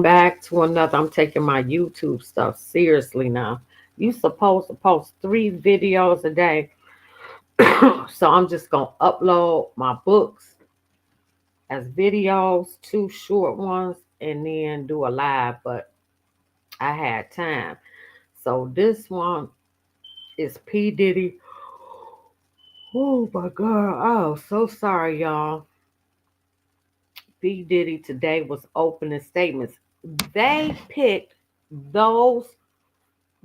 back to another. I'm taking my YouTube stuff seriously now. You supposed to post 3 videos a day. So I'm just gonna upload my books as videos, 2 short ones, and then do a live, but I had time. So this one is P. Diddy. Oh my god. Oh, so sorry, y'all. P. Diddy today was opening statements. They picked those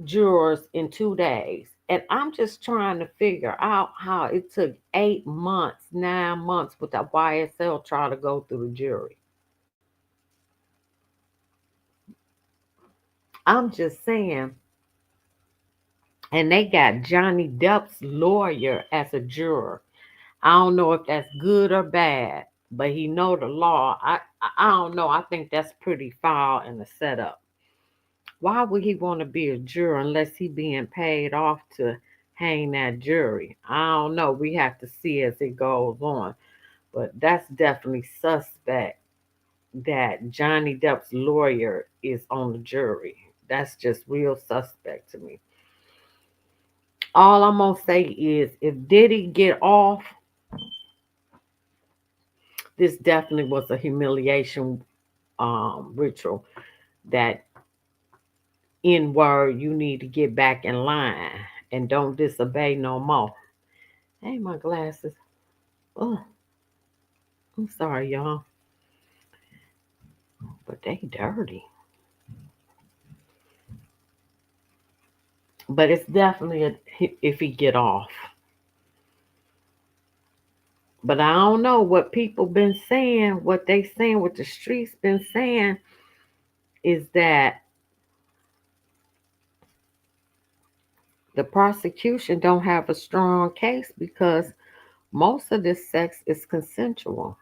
jurors in 2 days. And I'm just trying to figure out how it took 8 months, 9 months with the YSL try to go through the jury. I'm just saying. And they got Johnny Depp's lawyer as a juror. I don't know if that's good or bad, but he know the law. I don't know. I think that's pretty foul in the setup. Why would he want to be a juror unless he being paid off to hang that jury? I don't know. We have to see as it goes on. But that's definitely suspect that Johnny Depp's lawyer is on the jury. That's just real suspect to me. All I'm gonna say is if Diddy get off, this definitely was a humiliation ritual that in word you need to get back in line and don't disobey no more. Hey, my glasses. Oh, I'm sorry, y'all, but they dirty. But it's definitely if he get off. But I don't know what people been saying. What they saying, what the streets been saying, is that the prosecution don't have a strong case because most of this sex is consensual.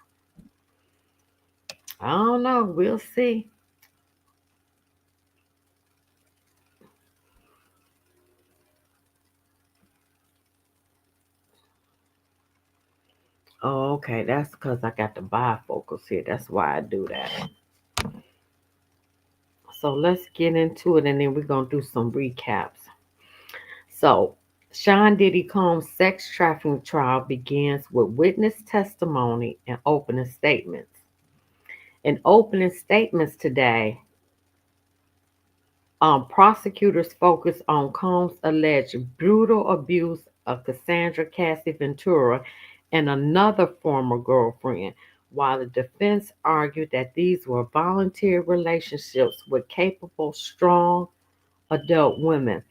I don't know. We'll see. Oh, okay. That's because I got the bifocals here. That's why I do that. So let's get into it and then we're going to do some recaps. So, Sean Diddy Combs' sex trafficking trial begins with witness testimony and opening statements. In opening statements today, prosecutors focused on Combs' alleged brutal abuse of Cassandra Cassie Ventura and another former girlfriend, while the defense argued that these were voluntary relationships with capable, strong adult women.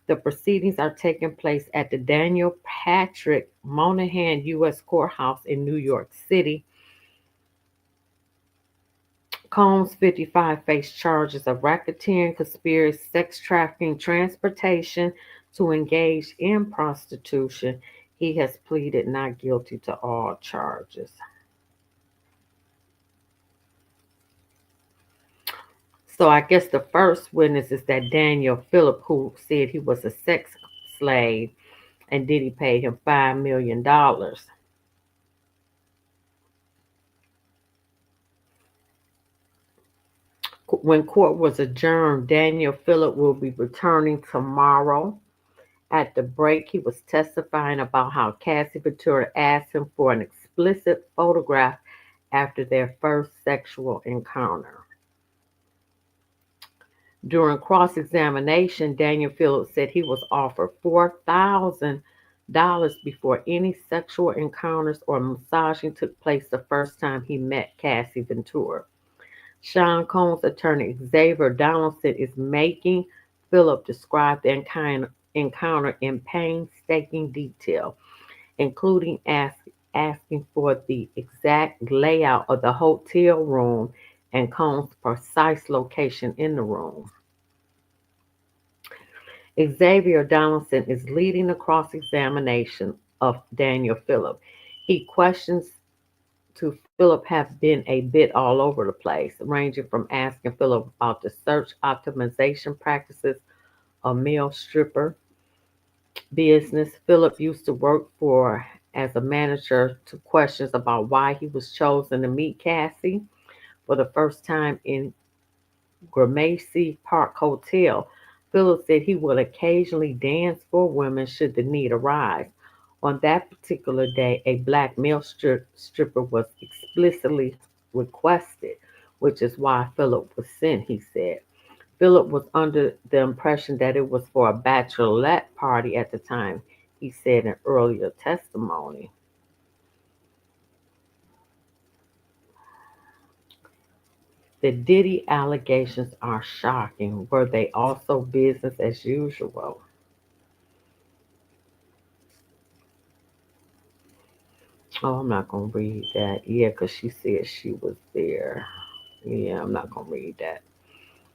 The proceedings are taking place at the Daniel Patrick Monahan U.S. Courthouse in New York City. Combs, 55, faced charges of racketeering, conspiracy, sex trafficking, transportation to engage in prostitution. He has pleaded not guilty to all charges. So I guess the first witness is that Daniel Phillip, who said he was a sex slave and Diddy paid him $5 million. When court was adjourned, Daniel Phillip will be returning tomorrow. At the break, he was testifying about how Cassie Ventura asked him for an explicit photograph after their first sexual encounter. During cross examination, Daniel Phillips said he was offered $4,000 before any sexual encounters or massaging took place the first time he met Cassie Ventura. Sean Combs' attorney Xavier Donaldson is making Phillip describe the encounter in painstaking detail, including asking for the exact layout of the hotel room and Combs' precise location in the room. Xavier Donaldson is leading the cross examination of Daniel Phillip. He questions to Philip have been a bit all over the place, ranging from asking Philip about the search optimization practices of male stripper business Philip used to work for as a manager to questions about why he was chosen to meet Cassie for the first time in Gramercy Park Hotel. Phillips said he would occasionally dance for women should the need arise. On that particular day, a black male stripper was explicitly requested, which is why Philip was sent, he said. Philip was under the impression that it was for a bachelorette party at the time, he said in earlier testimony. The Diddy allegations are shocking. Were they also business as usual? Oh, I'm not going to read that. Yeah, because she said she was there. Yeah, I'm not going to read that.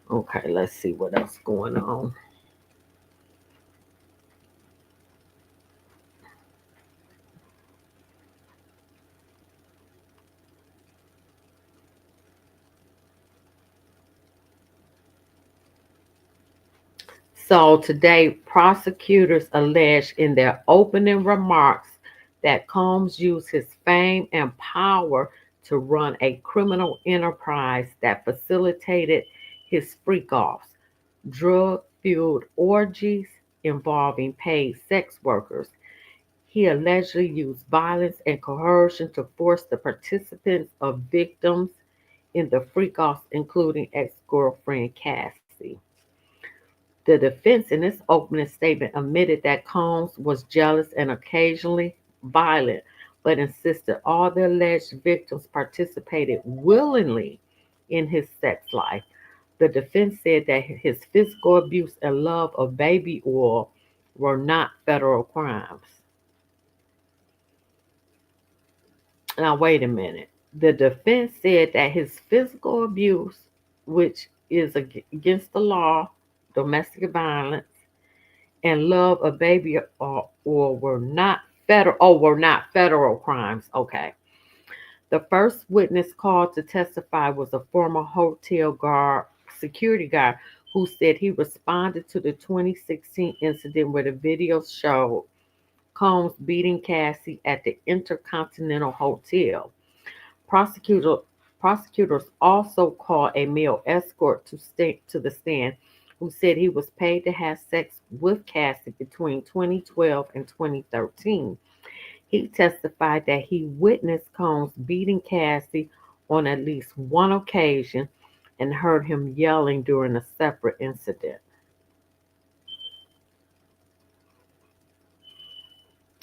Okay, let's see what else going on. So today, prosecutors alleged in their opening remarks that Combs used his fame and power to run a criminal enterprise that facilitated his freak offs, drug fueled orgies involving paid sex workers. He allegedly used violence and coercion to force the participants of victims in the freak offs, including ex girlfriend Cassie. The defense in its opening statement admitted that Combs was jealous and occasionally violent, but insisted all the alleged victims participated willingly in his sex life. The defense said that his physical abuse and love of baby oil were not federal crimes. Now, wait a minute. The defense said that his physical abuse, which is against the law, domestic violence, and love of baby or were not federal crimes. Okay. The first witness called to testify was a former hotel guard, security guard, who said he responded to the 2016 incident where the video showed Combs beating Cassie at the Intercontinental Hotel. Prosecutor, prosecutors also called a male escort to the stand who said he was paid to have sex with Cassie between 2012 and 2013. He testified that he witnessed Combs beating Cassie on at least one occasion and heard him yelling during a separate incident.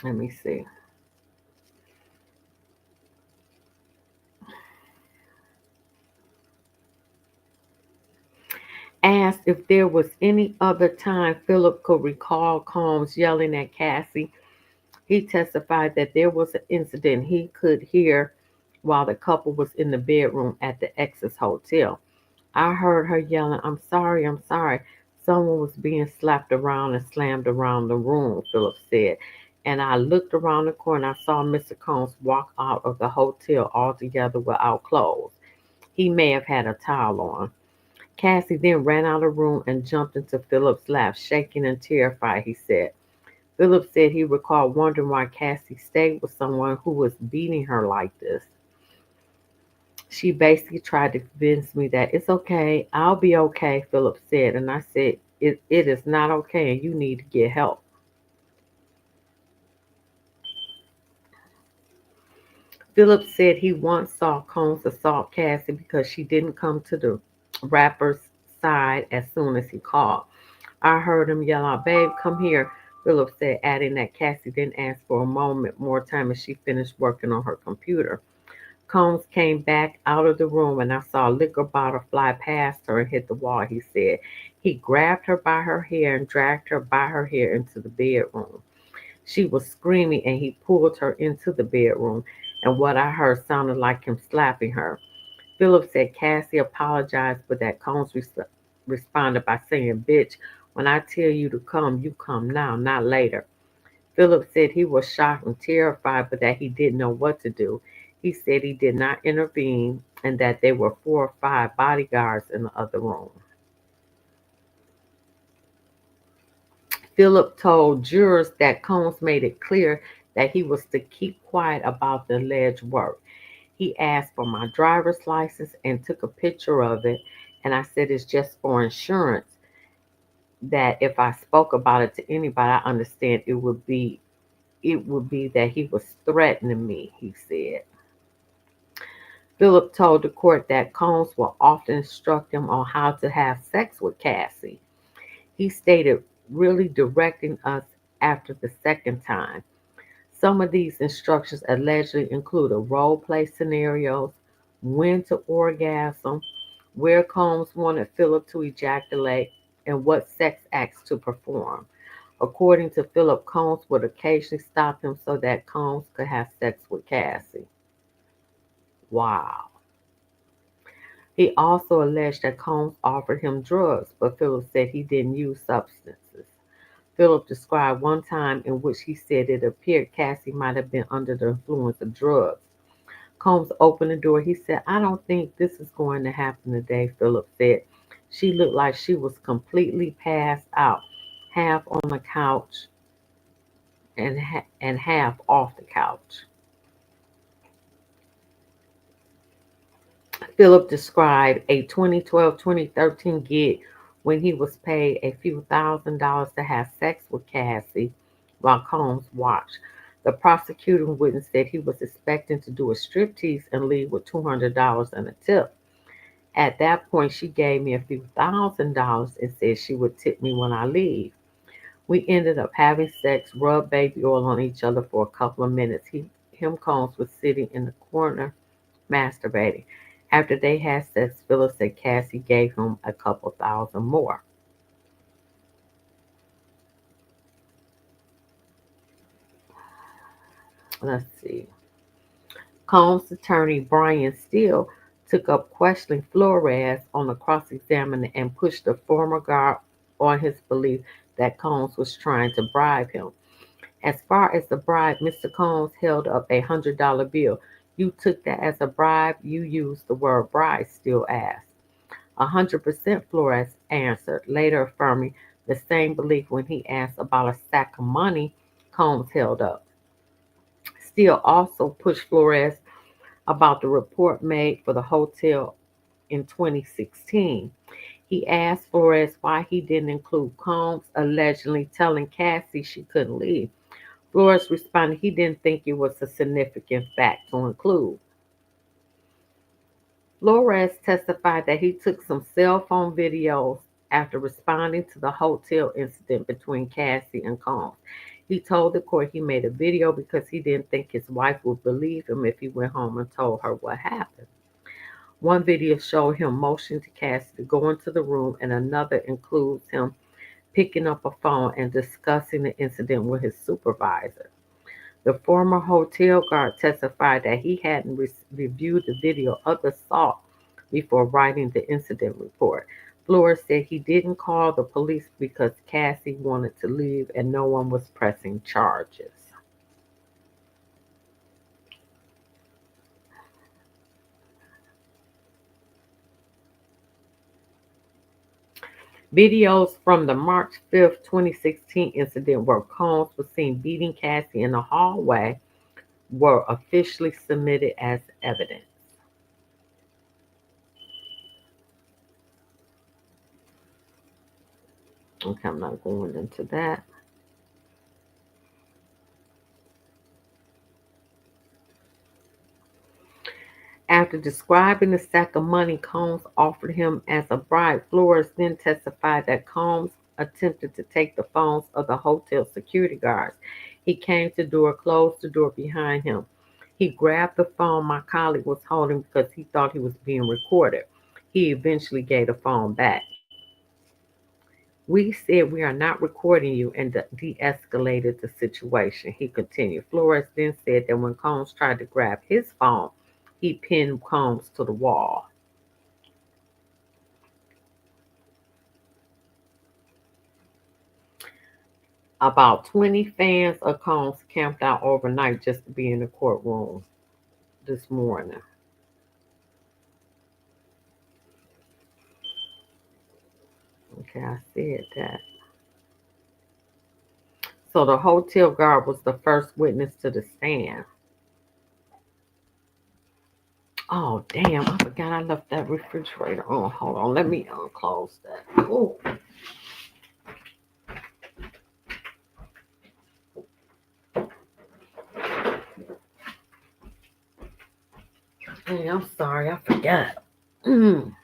Let me see. Asked if there was any other time Philip could recall Combs yelling at Cassie, he testified that there was an incident he could hear while the couple was in the bedroom at the Exes Hotel. I heard her yelling, "I'm sorry, I'm sorry." Someone was being slapped around and slammed around the room, Phillips said. And I looked around the corner and I saw Mr. Combs walk out of the hotel altogether without clothes. He may have had a towel on. Cassie then ran out of the room and jumped into Philip's lap, shaking and terrified, he said. Philip said he recalled wondering why Cassie stayed with someone who was beating her like this. She basically tried to convince me that it's okay, I'll be okay, Philip said. And I said, it is not okay and you need to get help. Philip said he once saw Combs assault Cassie because she didn't come to the rapper's side as soon as he called. I heard him yell out, "Babe, come here," Philip said, adding that Cassie didn't ask for a moment more time as she finished working on her computer. Combs came back out of the room and I saw a liquor bottle fly past her and hit the wall, he said. He grabbed her by her hair and dragged her by her hair into the bedroom. She was screaming and he pulled her into the bedroom, and what I heard sounded like him slapping her. Philip said Cassie apologized, but that Combs responded by saying, "Bitch, when I tell you to come, you come now, not later." Philip said he was shocked and terrified, but that he didn't know what to do. He said he did not intervene and that there were 4 or 5 bodyguards in the other room. Philip told jurors that Combs made it clear that he was to keep quiet about the alleged work. He asked for my driver's license and took a picture of it, And I said, it's just for insurance, that if I spoke about it to anybody, I understand it would be that he was threatening me, he said. Philip told the court that Combs will often instruct him on how to have sex with Cassie. He stated, really directing us after the second time. Some of these instructions allegedly included role play scenarios, when to orgasm, where Combs wanted Philip to ejaculate, and what sex acts to perform. According to Philip, Combs would occasionally stop him so that Combs could have sex with Cassie. Wow. He also alleged that Combs offered him drugs, but Philip said he didn't use substances. Philip described one time in which he said it appeared Cassie might have been under the influence of drugs. Combs opened the door. He said, I don't think this is going to happen today, Philip said. She looked like she was completely passed out, half on the couch and half off the couch. Philip described a 2012-2013 gig when he was paid a few $1,000s to have sex with Cassie while Combs watched. The prosecuting witness said he was expecting to do a striptease and leave with $200 and a tip. At that point, she gave me a few $1,000s and said she would tip me when I leave. We ended up having sex, rubbed baby oil on each other for a couple of minutes. Combs was sitting in the corner masturbating. After they had sex, Philip said Cassie gave him a couple thousand more. Let's see. Combs' attorney Brian Steele took up questioning Flores on the cross-examiner and pushed the former guard on his belief that Combs was trying to bribe him. As far as the bribe, Mr. Combs held up a $100 bill. You took that as a bribe? You used the word bribe, Steele asked. 100%, Flores answered, later affirming the same belief when he asked about a sack of money Combs held up. Steele also pushed Flores about the report made for the hotel in 2016. He asked Flores why he didn't include Combs, allegedly telling Cassie she couldn't leave. Flores responded he didn't think it was a significant fact to include. Flores testified that he took some cell phone videos after responding to the hotel incident between Cassie and Combs. He told the court he made a video because he didn't think his wife would believe him if he went home and told her what happened. One video showed him motioning to Cassie to go into the room, and another includes him picking up a phone and discussing the incident with his supervisor. The former hotel guard testified that he hadn't reviewed the video of the assault before writing the incident report. Flores said he didn't call the police because Cassie wanted to leave and no one was pressing charges. Videos from the March 5th, 2016 incident where Combs was seen beating Cassie in the hallway were officially submitted as evidence. Okay, I'm not going into that. After describing the sack of money Combs offered him as a bribe, Flores then testified that Combs attempted to take the phones of the hotel security guards. He came to the door, closed the door behind him. He grabbed the phone my colleague was holding because he thought he was being recorded. He eventually gave the phone back. We said we are not recording you and de-escalated the situation, he continued. Flores then said that when Combs tried to grab his phone, he pinned Combs to the wall. About 20 fans of Combs camped out overnight just to be in the courtroom this morning. Okay, I said that. So the hotel guard was the first witness to the stand. Oh, damn, I forgot I left that refrigerator on. Hold on, let me close that. Oh, hey, I'm sorry, I forgot. Mm.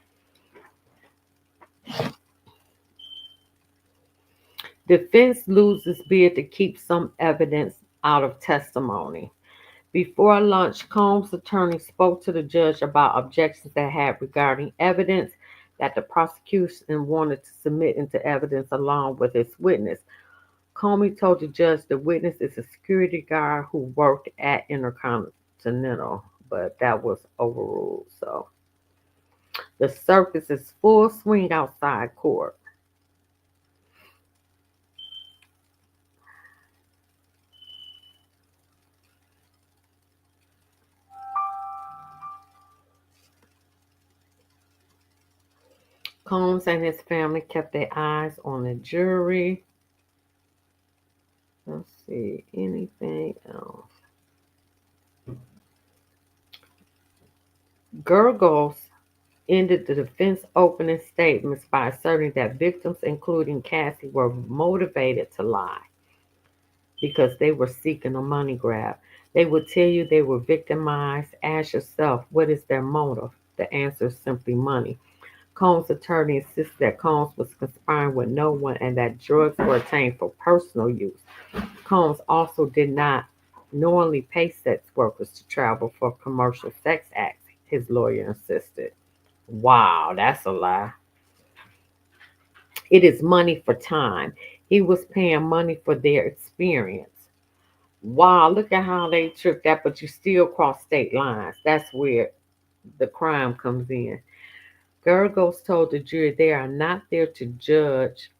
Defense loses bid to keep some evidence out of testimony. Before lunch, Combs' attorney spoke to the judge about objections they had regarding evidence that the prosecution wanted to submit into evidence along with its witness. Comey told the judge the witness is a security guard who worked at Intercontinental, but that was overruled. So the circus is full swing outside court. Combs and his family kept their eyes on the jury. Let's see, anything else? Gurgles ended the defense opening statements by asserting that victims, including Cassie, were motivated to lie because they were seeking a money grab. They would tell you they were victimized. Ask yourself, what is their motive? The answer is simply money. Combs' attorney insists that Combs was conspiring with no one and that drugs were obtained for personal use. Combs also did not knowingly pay sex workers to travel for commercial sex acts, his lawyer insisted. Wow, that's a lie. It is money for time. He was paying money for their experience. Wow, look at how they took that, but you still cross state lines. That's where the crime comes in. Gergos told the jury they are not there to judge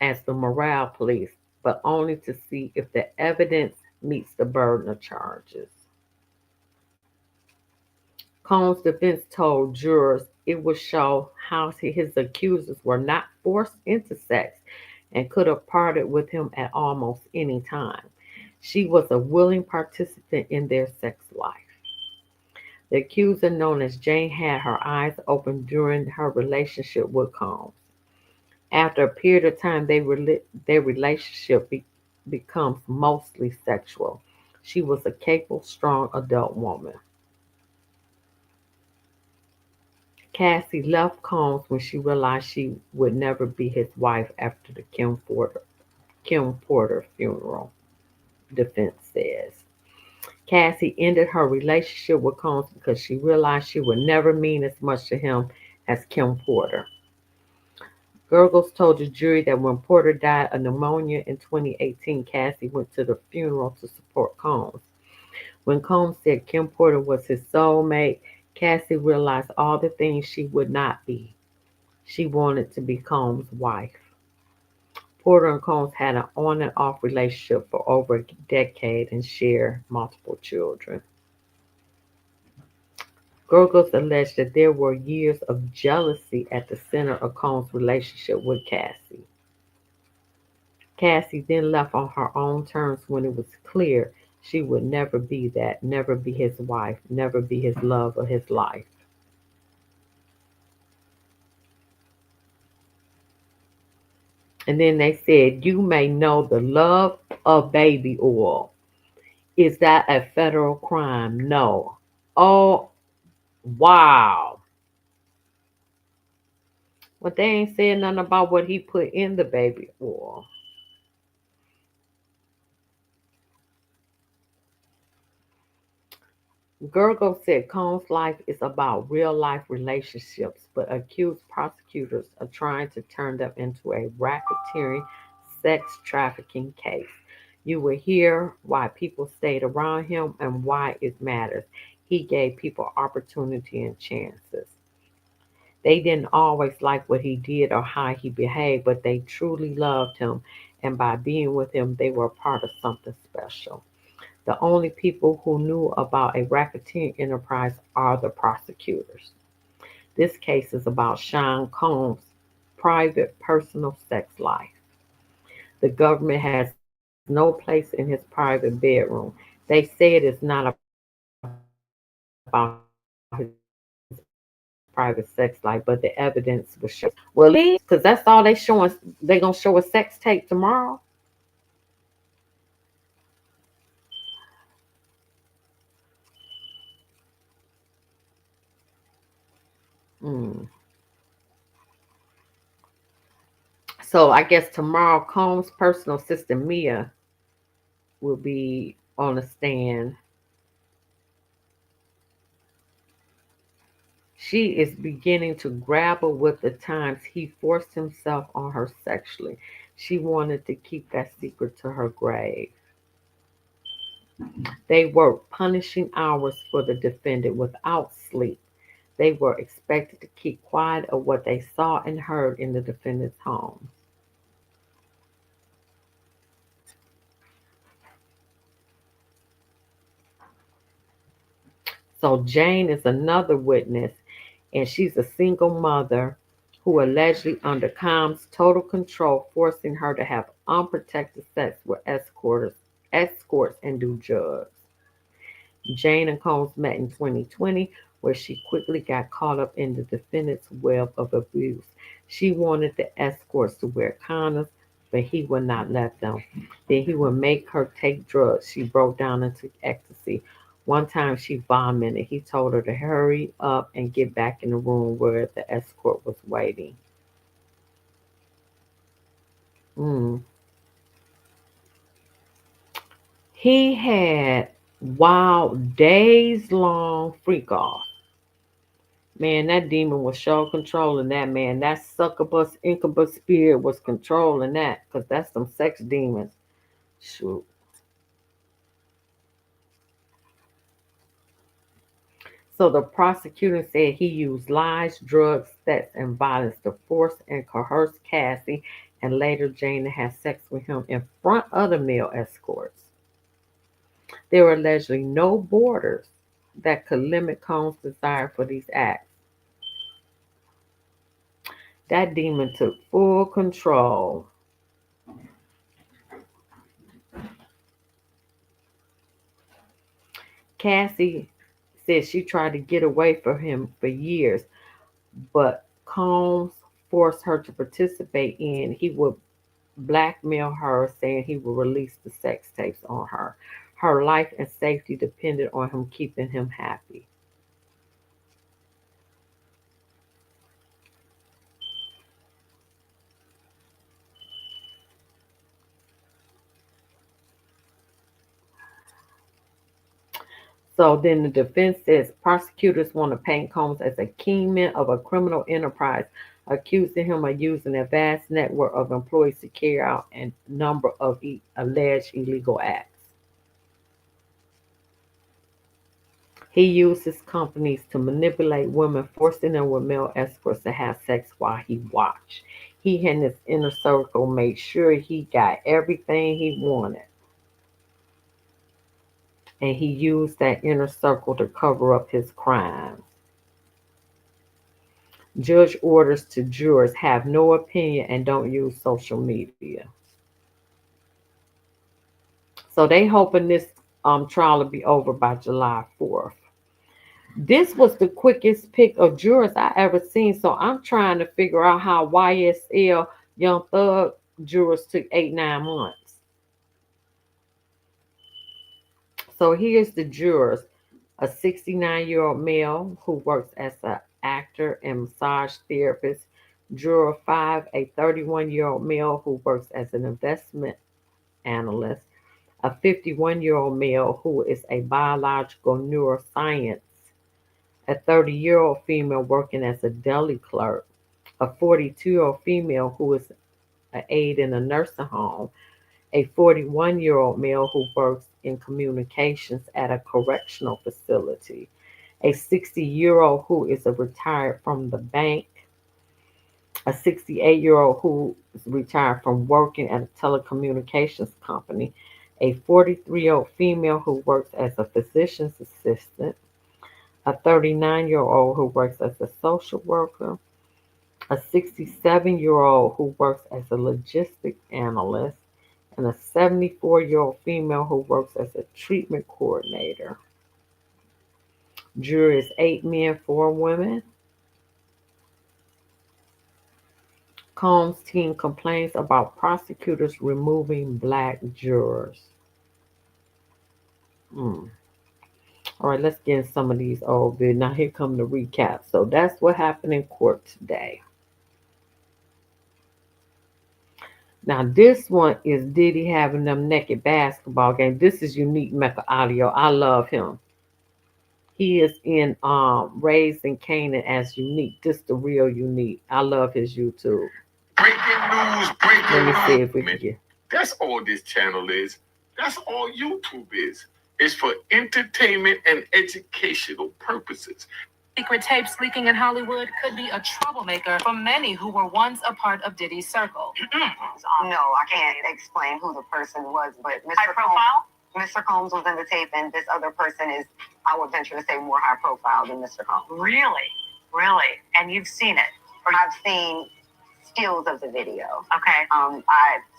as the morale police, but only to see if the evidence meets the burden of charges. Cohn's defense told jurors it would show how his accusers were not forced into sex and could have parted with him at almost any time. She was a willing participant in their sex life. The accuser, known as Jane, had her eyes open during her relationship with Combs. After a period of time, their relationship becomes mostly sexual. She was a capable, strong adult woman. Cassie left Combs when she realized she would never be his wife after the Kim Porter funeral, defense says. Cassie ended her relationship with Combs because she realized she would never mean as much to him as Kim Porter. Gurgles told the jury that when Porter died of pneumonia in 2018, Cassie went to the funeral to support Combs. When Combs said Kim Porter was his soulmate, Cassie realized all the things she would not be. She wanted to be Combs' wife. Porter and Combs had an on and off relationship for over a decade and shared multiple children. Gurgles alleged that there were years of jealousy at the center of Combs' relationship with Cassie. Cassie then left on her own terms when it was clear she would never be that, never be his wife, never be his love or his life. And then they said, you may know the love of baby oil. Is that a federal crime? No. Oh, wow. But they ain't saying nothing about what he put in the baby oil. Gergo said Cohn's life is about real life relationships, but accused prosecutors are trying to turn them into a racketeering sex trafficking case. You will hear why people stayed around him and why it matters. He gave people opportunity and chances. They didn't always like what he did or how he behaved, but they truly loved him, and by being with him, they were part of something special. The only people who knew about a racketeering enterprise are the prosecutors. This case is about Sean Combs' private, personal sex life. The government has no place in his private bedroom. They say it is not about his personal life, but it is. private sex life, but the evidence was show. Well, because that's all they showing. They gonna show a sex tape tomorrow. Mm. So I guess tomorrow, Combs' personal assistant Mia will be on the stand. She is beginning to grapple with the times he forced himself on her sexually. She wanted to keep that secret to her grave. They worked punishing hours for the defendant without sleep. They were expected to keep quiet of what they saw and heard in the defendant's home. So Jane is another witness, and she's a single mother who allegedly under Combs' total control, forcing her to have unprotected sex with escorts and do drugs. Jane and Combs met in 2020, where she quickly got caught up in the defendant's web of abuse. She wanted the escorts to wear condoms, but he would not let them. Then he would make her take drugs. She broke down and took ecstasy. One time she vomited. He told her to hurry up and get back in the room where the escort was waiting. Mm. He had wild days long freak off. Man, that demon was sure controlling that man. That succubus, incubus spirit was controlling that because that's some sex demons. Shoot. So the prosecutor said he used lies, drugs, sex, and violence to force and coerce Cassie and later Jane to have sex with him in front of the male escorts. There were allegedly no borders that could limit Combs' desire for these acts. That demon took full control. Cassie said she tried to get away from him for years, but Combs forced her to participate in. He would blackmail her, saying he would release the sex tapes on her. Her life and safety depended on him keeping him happy. So then the defense says prosecutors want to paint Combs as a kingman of a criminal enterprise, accusing him of using a vast network of employees to carry out a number of alleged illegal acts. He uses companies to manipulate women, forcing them with male escorts to have sex while he watched. He and his inner circle made sure he got everything he wanted, and he used that inner circle to cover up his crimes. Judge orders to jurors have no opinion and don't use social media. So they hoping this trial will be over by July 4th. This was the quickest pick of jurors I ever seen. So I'm trying to figure out how YSL Young Thug jurors took 8, 9 months. So here's the jurors: a 69-year-old male who works as an actor and massage therapist. Juror 5, a 31-year-old male who works as an investment analyst. A 51-year-old male who is a biological neuroscience. A 30-year-old female working as a deli clerk. A 42-year-old female who is an aide in a nursing home. A 41-year-old male who works in communications at a correctional facility. A 60-year-old who is a retired from the bank. A 68-year-old who is retired from working at a telecommunications company. A 43-year-old female who works as a physician's assistant. A 39-year-old who works as a social worker. A 67-year-old who works as a logistics analyst, and a 74-year-old female who works as a treatment coordinator. Jury is 8 men, 4 women. Combs team complains about prosecutors removing black jurors. Mm. All right, let's get in some of these old videos. Now here come the recap. So that's what happened in court today. Now this one is Diddy having them naked basketball game. This is Unique Mecca Audio. I love him. He is in Raised in Canaan as Unique. This the real Unique. I love his YouTube. Breaking news, breaking Let me news. see if we can get. That's all this channel is. That's all YouTube is. It's for entertainment and educational purposes. Secret tapes leaking in Hollywood could be a troublemaker for many who were once a part of Diddy's circle. No, I can't explain who the person was, but Mr. Combs, Mr. Combs was in the tape, and this other person is, I would venture to say, more high profile than Mr. Combs. Really? Really? And you've seen it? I've seen stills of the video. Okay.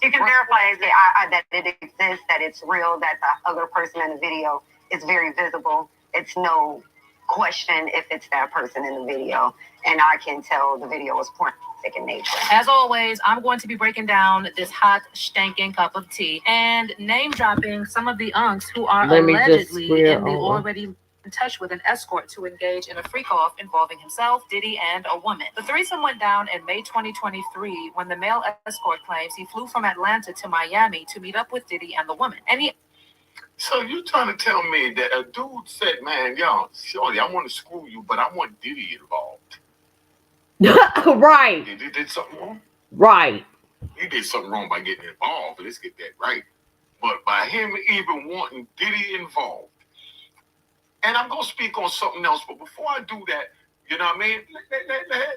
You can verify that it exists, that it's real, that the other person in the video is very visible. It's no question if it's that person in the video, and I can tell the video is pornographic in nature. As always, I'm going to be breaking down this hot, stinking cup of tea and name dropping some of the unks who are allegedly in the already in touch with an escort to engage in a freak-off involving himself, Diddy, and a woman. The threesome went down in May 2023 when the male escort claims he flew from Atlanta to Miami to meet up with Diddy and the woman. So you trying to tell me that a dude said, man, yo, shorty, I want to screw you, but I want Diddy involved. Right. He did something wrong? Right. He did something wrong by getting involved. Let's get that right. But by him even wanting Diddy involved, and I'm going to speak on something else, but before I do that, you know what I mean?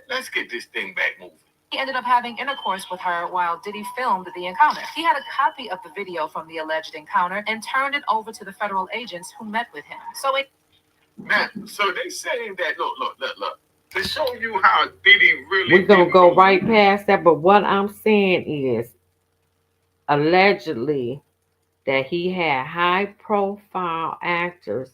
Let's get this thing back moving. He ended up having intercourse with her while Diddy filmed the encounter. He had a copy of the video from the alleged encounter and turned it over to the federal agents who met with him. So they saying that, look. To show you how Diddy really... We're going to go right past that, but what I'm saying is, allegedly, that he had high-profile actors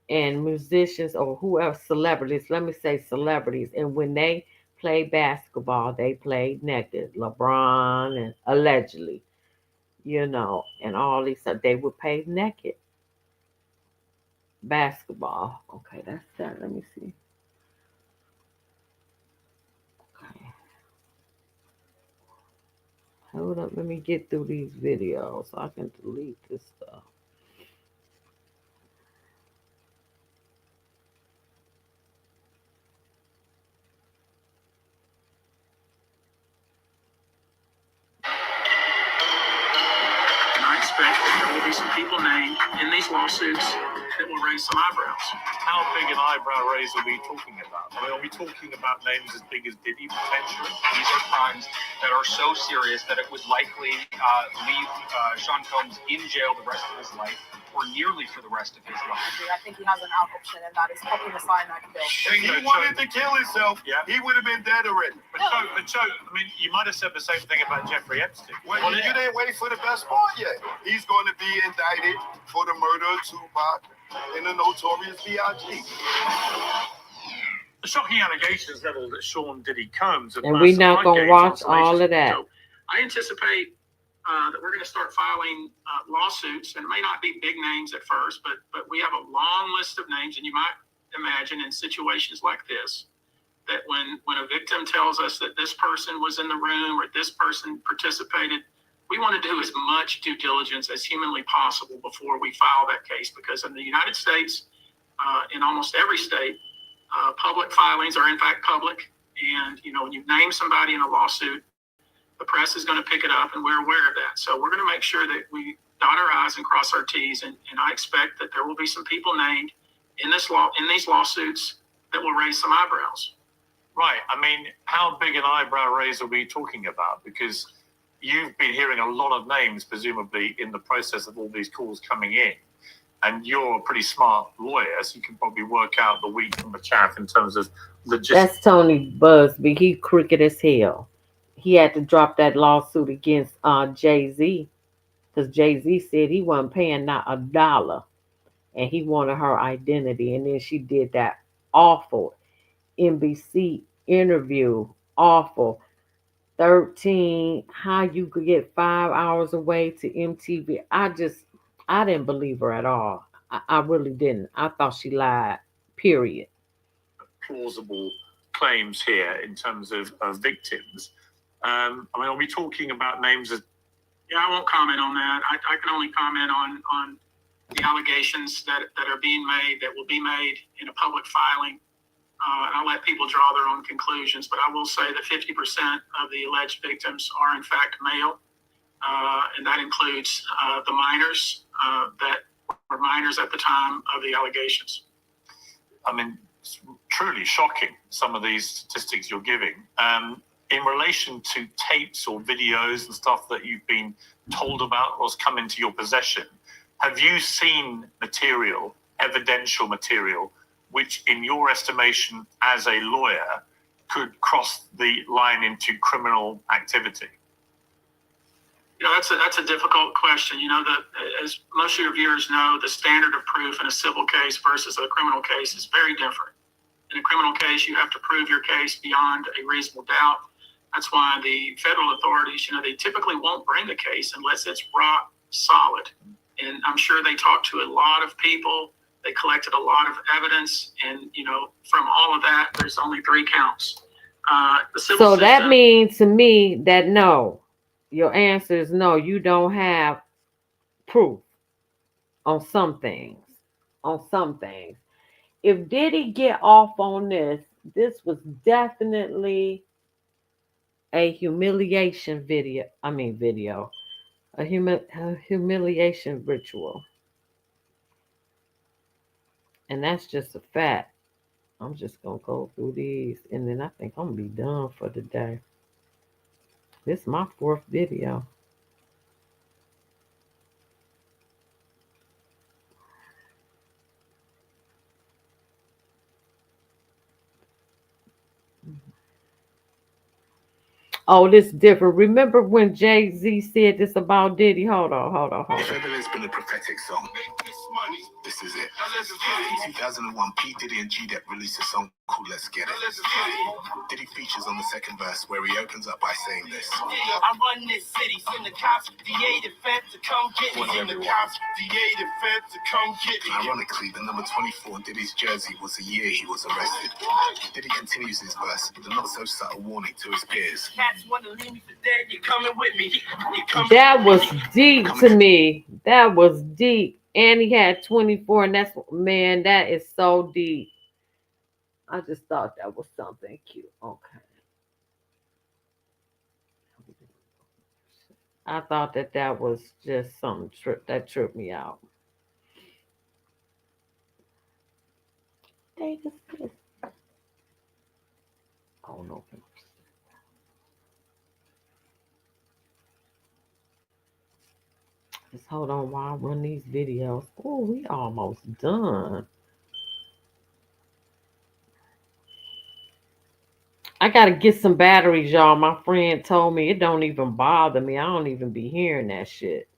and musicians or whoever, celebrities, let me say celebrities, and when they play basketball, they played naked. LeBron and allegedly, and all these stuff, they would play naked basketball. Okay, that's that. Let me see. Okay. Hold up, let me get through these videos so I can delete this stuff. There will be some people named in these lawsuits that will raise some eyebrows. How big an eyebrow raise are we talking about? I mean, are we talking about names as big as Diddy potentially? These are crimes that are so serious that it would likely leave Sean Combs in jail the rest of his life, or nearly for the rest of his life. I think he has an out option, and that is popping the cyanide pill. If he wanted to kill himself, he would have been dead already. But Joe, I mean, you might have said the same thing about Jeffrey Epstein. Well, you didn't wait for the best part yet. He's going to be indicted for the murder of Tupac and the Notorious B.I.G. The shocking allegations leveled at Sean Diddy Combs. And we're not going to watch all of that. So I anticipate that we're going to start filing lawsuits, and it may not be big names at first, but we have a long list of names, and you might imagine in situations like this that when a victim tells us that this person was in the room or this person participated, we want to do as much due diligence as humanly possible before we file that case, because in the United States, in almost every state, public filings are in fact public, and when you name somebody in a lawsuit, the press is going to pick it up, and we're aware of that. So we're going to make sure that we dot our I's and cross our T's, and I expect that there will be some people named in these lawsuits that will raise some eyebrows. Right. I mean, how big an eyebrow raise are we talking about? Because you've been hearing a lot of names, presumably, in the process of all these calls coming in. And you're a pretty smart lawyer, so you can probably work out the wheat from the chaff in terms of logistics. That's Tony Busby. He crooked as hell. He had to drop that lawsuit against Jay-Z because Jay-Z said he wasn't paying not $1, and he wanted her identity. And then she did that awful NBC interview awful. 13, how you could get 5 hours away to MTV. I didn't believe her at all. I really didn't. I thought she lied, period. Plausible claims here in terms of victims. I mean, are we talking about names of? Yeah, I won't comment on that. I can only comment on the allegations that are being made, that will be made in a public filing. And I'll let people draw their own conclusions, but I will say that 50% of the alleged victims are in fact male, and that includes the minors that were minors at the time of the allegations. I mean, it's truly shocking, some of these statistics you're giving. In relation to tapes or videos and stuff that you've been told about or has come into your possession, have you seen material, evidential material, which in your estimation as a lawyer could cross the line into criminal activity? You know, that's a difficult question. You know, as most of your viewers know, the standard of proof in a civil case versus a criminal case is very different. In a criminal case, you have to prove your case beyond a reasonable doubt. That's why the federal authorities, you know, they typically won't bring a case unless it's rock solid. And I'm sure they talked to a lot of people. They collected a lot of evidence. And, you know, from all of that, there's only 3 counts. So that means to me that no, your answer is no, you don't have proof on some things. On some things. If Diddy get off on this was definitely a humiliation video. I mean video. A humiliation ritual. And that's just a fact. I'm just gonna go through these and then I think I'm gonna be done for the day. This is my 4th video. Oh, this different. Remember when Jay-Z said this about Diddy? Hold on. If ever there's been a prophetic song, this is it. In 2001, P. Diddy and G-Dep released a song called Let's Get It. Diddy features on the second verse where he opens up by saying this. I run this city, send the cops, DA, defense to come get me. Send the cops, DA, defense to come get me. Ironically, the number 24 on Diddy's jersey was the year he was arrested. Diddy continues his verse with a not so subtle warning to his peers. Cats want to leave me for dead, you're coming with me. That was deep to me. That was deep. And he had 24, and that's, man, that is so deep. I just thought that was something cute. Okay. I thought that was just something that tripped me out. Oh no. Just hold on while I run these videos. Oh, we almost done. I gotta get some batteries, y'all. My friend told me it don't even bother me. I don't even be hearing that shit.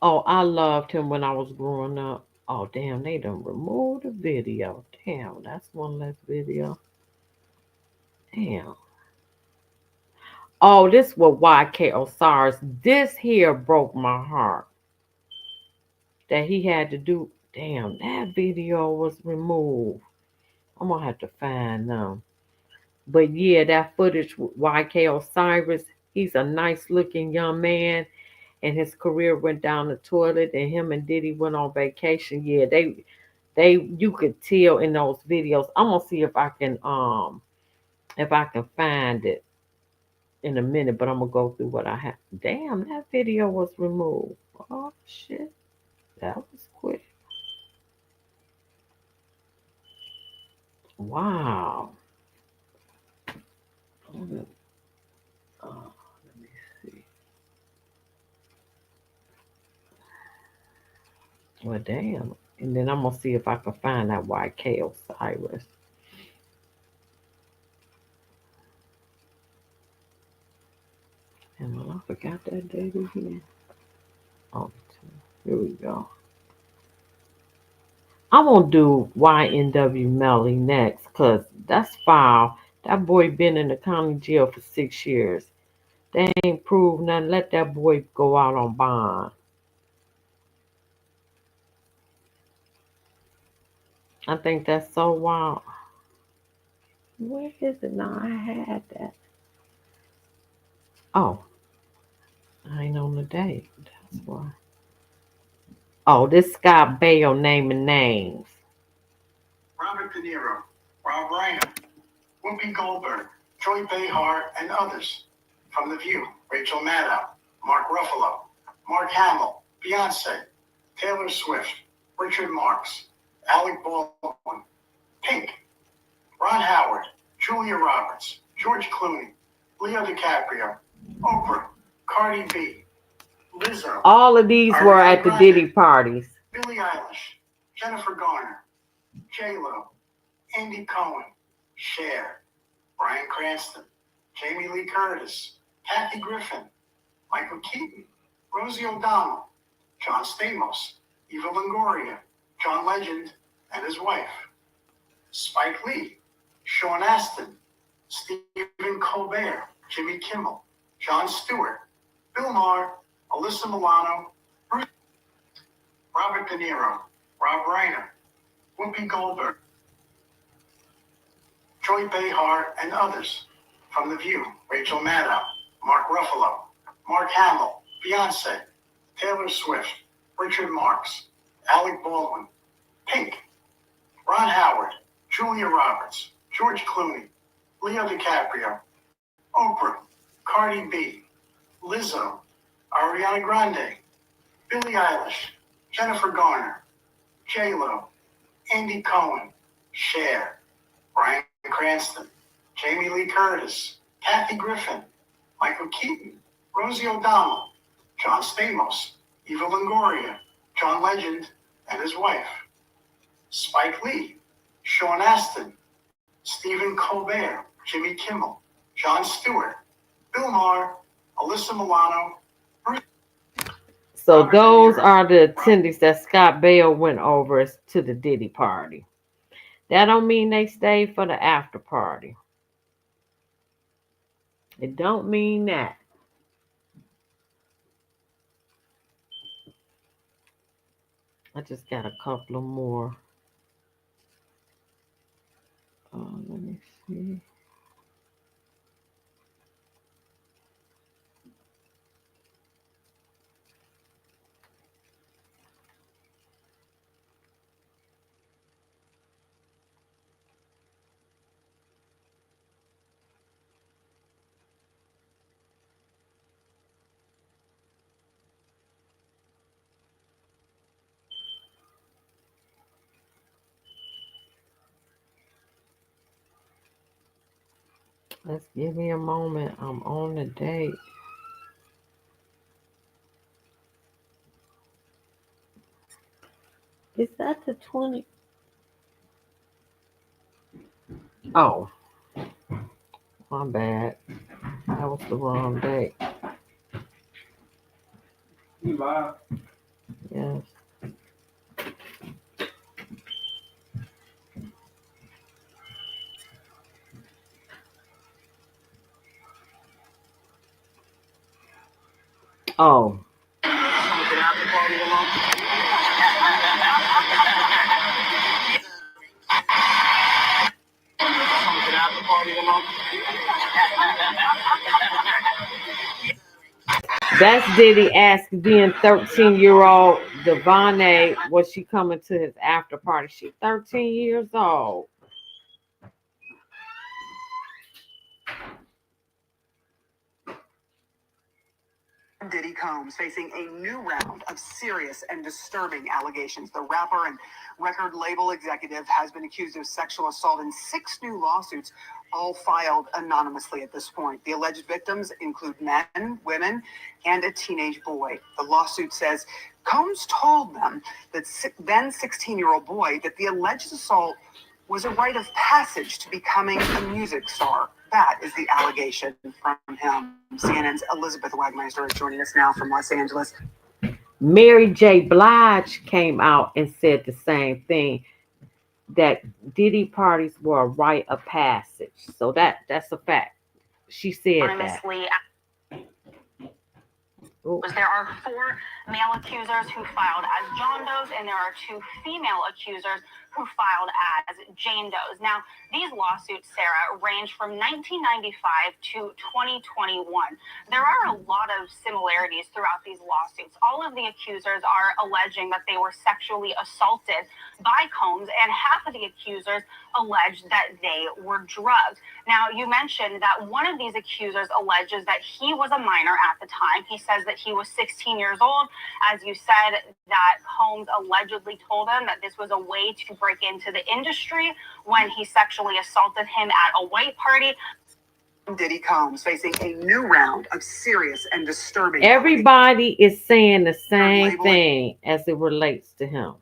Oh, I loved him when I was growing up. Oh, damn, they done removed the video. Damn, that's one less video. Damn. Oh, this was YK Osiris. This here broke my heart. That he had to do. Damn, that video was removed. I'm gonna have to find them. But yeah, that footage with YK Osiris, he's a nice looking young man, and his career went down the toilet, and him and Diddy went on vacation. Yeah, they you could tell in those videos. I'm gonna see if I can find it in a minute, but I'm gonna go through what I have. Damn, that video was removed. Oh shit. That was quick. Wow. Let me see. Well, damn. And then I'm gonna see if I can find that YK Osiris. And well, I forgot that date again. Oh, here we go. I'm gonna do YNW Melly next, cause that's foul. That boy been in the county jail for 6 years. They ain't proved nothing. Let that boy go out on bond. I think that's so wild. Where is it now? I had that. Oh, I ain't on the date. That's why. Oh, this Scott Baio naming names. Robert De Niro, Rob Reiner, Whoopi Goldberg, Joy Behar, and others. From The View, Rachel Maddow, Mark Ruffalo, Mark Hamill, Beyonce, Taylor Swift, Richard Marx, Alec Baldwin, Pink, Ron Howard, Julia Roberts, George Clooney, Leo DiCaprio, Oprah, Cardi B, Lizzo. All of these were at the Diddy parties. Billie Eilish, Jennifer Garner, J-Lo, Andy Cohen, Cher, Bryan Cranston, Jamie Lee Curtis, Kathy Griffin, Michael Keaton, Rosie O'Donnell, John Stamos, Eva Longoria, John Legend and his wife, Spike Lee, Sean Astin, Stephen Colbert, Jimmy Kimmel, Jon Stewart, Bill Maher, Alyssa Milano, Bruce, Robert De Niro, Rob Reiner, Whoopi Goldberg, Joy Behar, and others. From The View, Rachel Maddow, Mark Ruffalo, Mark Hamill, Beyonce, Taylor Swift, Richard Marx, Alec Baldwin, Pink, Ron Howard, Julia Roberts, George Clooney, Leo DiCaprio, Oprah, Cardi B, Lizzo, Ariana Grande, Billie Eilish, Jennifer Garner, J-Lo, Andy Cohen, Cher, Bryan Cranston, Jamie Lee Curtis, Kathy Griffin, Michael Keaton, Rosie O'Donnell, John Stamos, Eva Longoria, John Legend and his wife, Spike Lee, Sean Astin, Stephen Colbert, Jimmy Kimmel, Jon Stewart, Bill Maher, Alyssa Milano. So those are the attendees that Scott Baio went over to the Diddy party. That don't mean they stayed for the after party. It don't mean that. I just got a couple of more. Let me see. Let's give me a moment. I'm on the date. Is that the 20? Oh, my bad. That was the wrong date. You live? Yes. Oh. That's Diddy asked then 13-year-old Devonnae, was she coming to his after party? She's 13 years old. Diddy Combs facing a new round of serious and disturbing allegations. The rapper and record label executive has been accused of sexual assault in 6 new lawsuits, all filed anonymously at this point. The alleged victims include men, women, and a teenage boy. The lawsuit says Combs told them, that then 16-year-old boy, that the alleged assault was a rite of passage to becoming a music star. That is the allegation from him. CNN's Elizabeth Wagmeister is joining us now from Los Angeles. Mary J. Blige came out and said the same thing, that Diddy parties were a rite of passage. So that's a fact. She said that. There are 4 male accusers who filed as John Does, and there are 2 female accusers who filed as Jane Does. Now, these lawsuits, Sarah, range from 1995 to 2021. There are a lot of similarities throughout these lawsuits. All of the accusers are alleging that they were sexually assaulted by Combs, and half of the accusers alleged that they were drugged. Now, you mentioned that one of these accusers alleges that he was a minor at the time. He says that he was 16 years old. As you said, that Combs allegedly told him that this was a way to break into the industry when he sexually assaulted him at a white party. Diddy Combs facing a new round of serious and disturbing. Everybody is saying the same thing as it relates to him.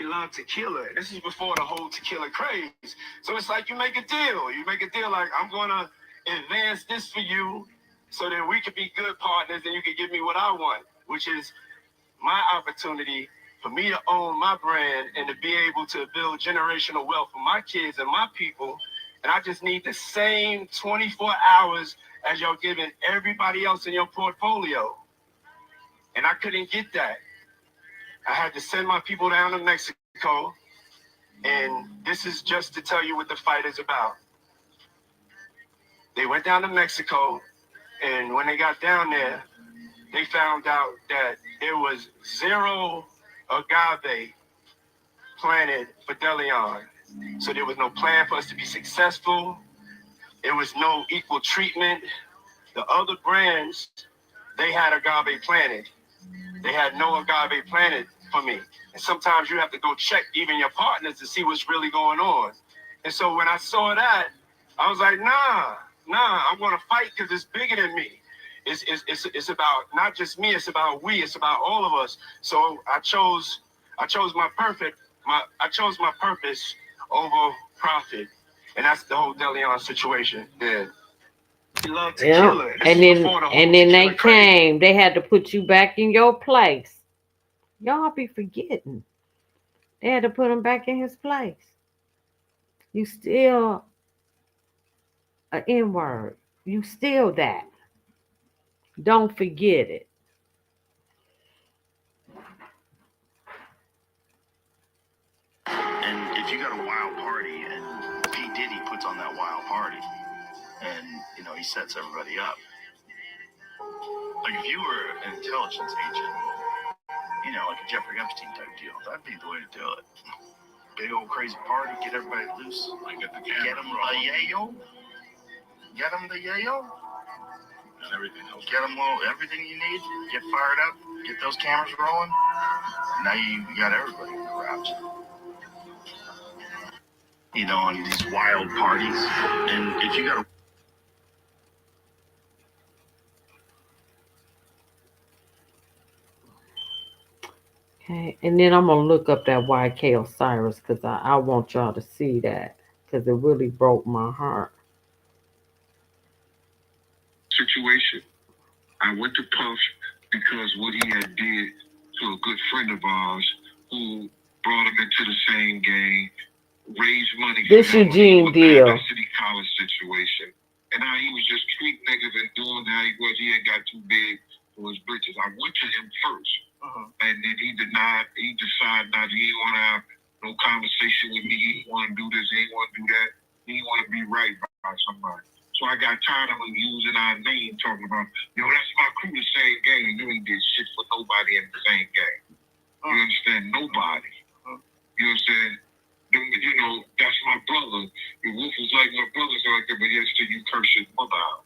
Love tequila. This is before the whole tequila craze. So it's like you make a deal. You make a deal like, I'm going to advance this for you so that we can be good partners and you can give me what I want, which is my opportunity for me to own my brand and to be able to build generational wealth for my kids and my people. And I just need the same 24 hours as y'all giving everybody else in your portfolio. And I couldn't get that. I had to send my people down to Mexico, and this is just to tell you what the fight is about. They went down to Mexico, and when they got down there, they found out that there was 0 agave planted for Deleon. So there was no plan for us to be successful. There was no equal treatment. The other brands, they had agave planted. They had no agave planted for me. And sometimes you have to go check even your partners to see what's really going on. And so when I saw that, I was like, nah, I'm going to fight because it's bigger than me. It's about not just me, it's about we, it's about all of us. So I chose my purpose over profit. And that's the whole Deleon situation. Yeah. Yeah. And then they came. They had to put you back in your place. Y'all be forgetting. They had to put him back in his place. You still an N-word. You still that. Don't forget it. And if you got a wild party and P. Diddy puts on that wild party and, he sets everybody up. Like if you were an intelligence agent, like a Jeffrey Epstein type deal, that'd be the way to do it. Big old crazy party, get everybody loose. Like get them the yayo. Get them the yayo. And everything else. Get them everything you need. Get fired up. Get those cameras rolling. Now you got everybody in the wraps. On these wild parties. And if you got a Okay, and then I'm gonna look up that YK Osiris because I want y'all to see that because it really broke my heart. Situation. I went to Puff because what he had did to a good friend of ours who brought him into the same game, raised money. This Eugene deal. City college situation, and how he was just treating niggas and doing how he was. He had got too big for his britches. I went to him first, and then he denied. He decided that he didn't want to have no conversation with me. He didn't want to do this. He didn't want to do that. He didn't want to be right by somebody. So I got tired of him using our name, talking about, that's my crew, the same game. You ain't did shit for nobody in the same game. You understand? Nobody. You understand? That's my brother. Your Wolf was like my brother, so like that, but yet still you curse his mother out.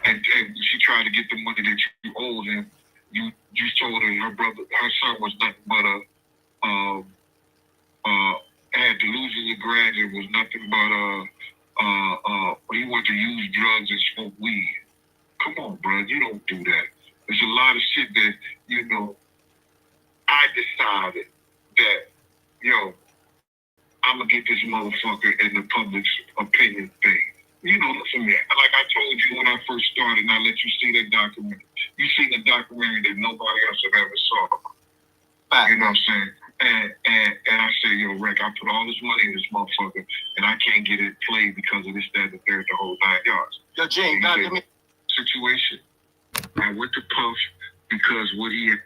And she tried to get the money that you owed him. You told her her son was nothing but had delusions of grandeur, was nothing but he wanted to use drugs and smoke weed. Come on, bro, you don't do that. There's a lot of shit that, I decided that, I'm gonna get this motherfucker in the public's opinion you see that documentary. You seen a documentary that nobody else have ever saw. You know what I'm saying? And I say, yo, Rick, I put all this money in this motherfucker, and I can't get it played because of this, that, the third, the whole 9 yards. Yo, Gene, God, give me situation. I went to Puff because what he had.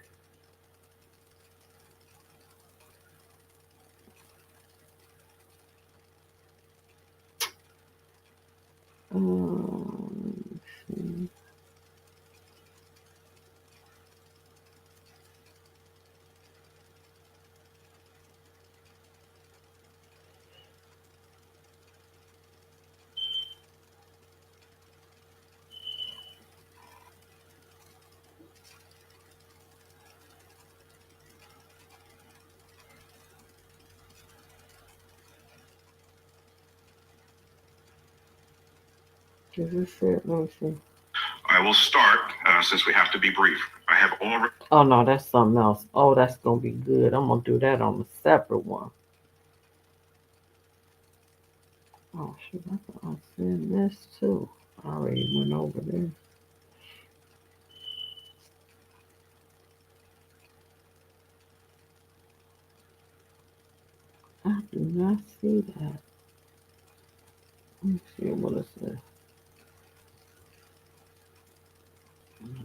Is this it? Let me see. I will start since we have to be brief. I have already. Oh no, that's something else. Oh, that's gonna be good. I'm gonna do that on a separate one. Oh shoot, I'll send this too. I already went over this. I do not see that. Let me see what it says.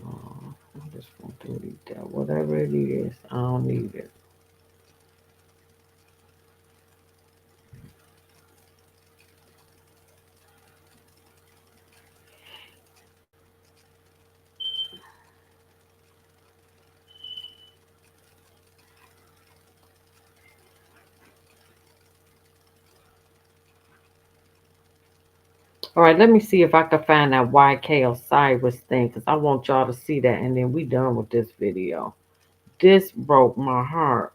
No, I'm just gonna delete that. Whatever it is, I don't need it. All right, let me see if I can find that YK Osiris thing because I want y'all to see that, and then we done with this video. This broke my heart.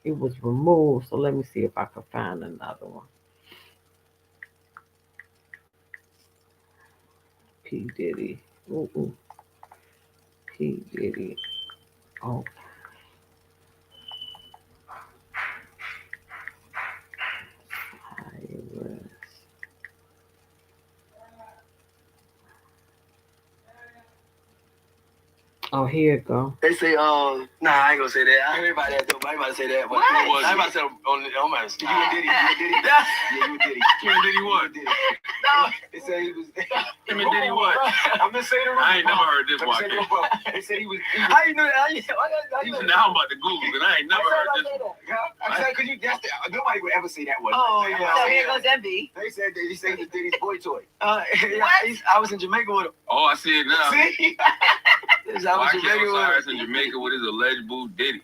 It was removed, so let me see if I can find another one. P. Diddy. Ooh. P. Diddy. Oh. Osiris. Oh, here it go. They say, nah, I ain't gonna say that. I heard about that though. I ain't about to say that. But What? I ain't about to say on my. You and Diddy. Yeah, you and Diddy. You and Diddy what? No. They said he was. Him and Diddy what? I'm just saying. I ain't never heard this one. They said he was. How you know that? Now I'm about to Google it. I ain't never heard this one. I said, because nobody would ever say that one. Oh, yeah. So here goes Envy. They said he was Diddy's boy toy. I was in Jamaica with him. Oh, I see it now. See? YK Osiris in Jamaica with his alleged boo Diddy.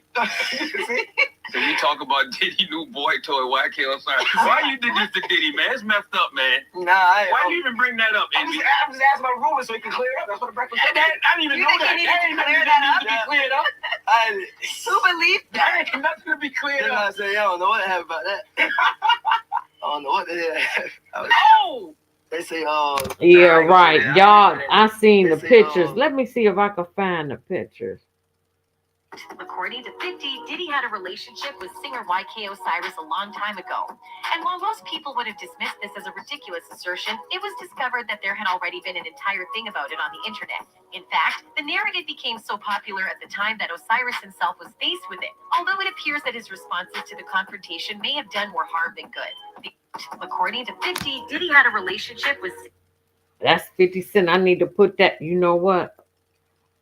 See? So you talk about Diddy new boy toy, YK Osiris. Why you did this to Diddy, man? It's messed up, man. Nah, why you even bring that up? I'm just asking my roommate so he can clear it up. That's what the breakfast was. I didn't even know that. That ain't clear that up. Be cleared up. Who believes that? That ain't nothing to be cleared up. I say, I don't know what happened about that. I don't know what the hell. Oh! They say, yeah, right. Y'all, I seen the pictures. Let me see if I can find the pictures. According to 50, Diddy had a relationship with singer YK Osiris a long time ago. And while most people would have dismissed this as a ridiculous assertion, it was discovered that there had already been an entire thing about it on the internet. In fact, the narrative became so popular at the time that Osiris himself was faced with it, although it appears that his responses to the confrontation may have done more harm than good. According to 50, Diddy had a relationship with... That's 50 Cent. I need to put that. You know what?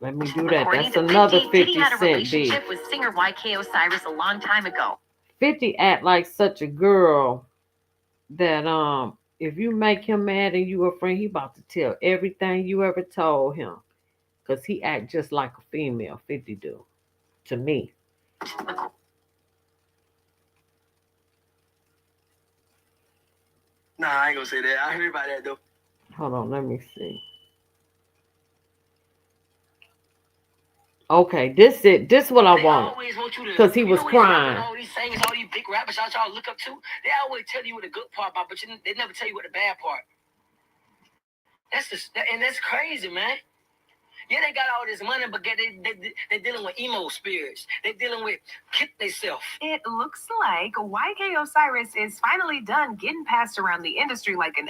Let me do that. According That's another 50 Diddy had a Cent relationship beat. with singer YK Osiris a long time ago. 50 act like such a girl that if you make him mad and you a friend, he about to tell everything you ever told him. Cause he act just like a female, 50 do. To me. Nah, I ain't gonna say that. I heard about that though. Hold on, let me see. Okay, this what I want. Because he was crying. All these singers, all these big rappers y'all look up to, they always tell you what the good part about, but they never tell you what the bad part. That's crazy, man. Yeah, they got all this money, but they're dealing with emo spirits. They're dealing with kick themselves. It looks like YK Osiris is finally done getting passed around the industry like an